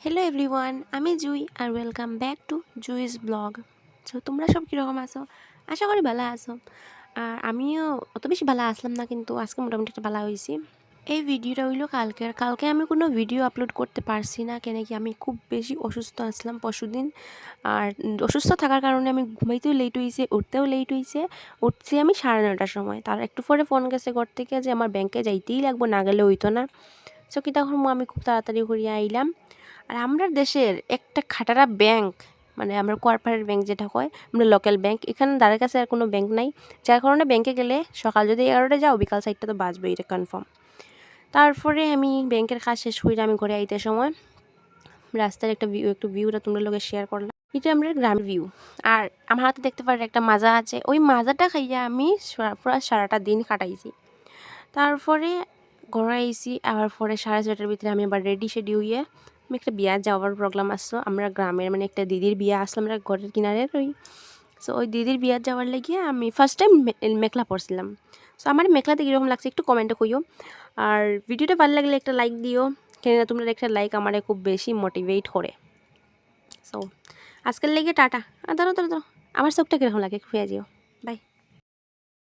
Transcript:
Hello everyone, আমি জুই আর welcome back to Jui's blog. So তোমরা সব কীরকম আছো? আশা করি ভালো আছো। আর আমিও অত বেশি ভালো আসলাম না, কিন্তু আজকে মোটামুটি একটা ভালো হয়েছি। এই ভিডিওটা হইলো কালকে আমি কোনো ভিডিও আপলোড করতে পারছি না, কেন কি আমি খুব বেশি অসুস্থ আসলাম পরশুদিন। আর অসুস্থ থাকার কারণে আমি ঘুমাইতেও লেট হয়েছে, উঠতেও লেট হয়েছে। উঠছি আমি 9:30টার সময়। তার একটু পরে ফোন গেছে ঘর থেকে যে আমার ব্যাংকে যাইতেই লাগবো, না গেলে হইতো না। সো কি তখন আমি খুব তাড়াতাড়ি করিয়া আইলাম। আর আমরা দেশের একটা খাটারা ব্যাংক, মানে আমরা কর্পোরেট ব্যাংক যেটা হয়, আমরা লোকাল ব্যাংক, এখানে দ্বারের কাছে আর কোনো ব্যাংক নাই, যার কারণে ব্যাংকে গেলে সকাল যদি 11টায় যাও, বিকাল 4টা তো বাজবে, এটা কনফার্ম। তারপরে আমি ব্যাংকের কাজ শেষ করে আমি ঘরে আইতে সময় রাস্তার একটু ভিউটা তোমরা লোকে শেয়ার করলাম। এটা আমরা গ্রামের ভিউ। আর আমার হাতে দেখতে পারে একটা মাজা আছে, ওই মাজাটা খাইয়া আমি পুরো সারাটা দিন কাটাইছি। তারপরে ঘরে আইসি, আবার পরে 6:30টার ভিতরে আমি আবার রেডি হইয়ে আমি একটা বিয়া যাওয়ার প্রোগ্রাম আসছো আমরা গ্রামের, মানে একটা দিদির বিয়া আসলো আমরা ঘরের কিনারের ওই। সো ওই দিদির বিয়া যাওয়ার লাগিয়ে আমি ফার্স্ট টাইম মেখলা পরছিলাম। সো আমার মেখলাতে কীরকম লাগছে একটু কমেন্টে কইও। আর ভিডিওটা ভালো লাগলে একটা লাইক দিও, কেননা তোমরা একটা লাইক আমারে খুব বেশি মোটিভেট করে। সো আজকের লেগে টাটা। দাঁড়ো, আমার চোখটা কীরকম লাগে খুঁয়ে যেও। বাই।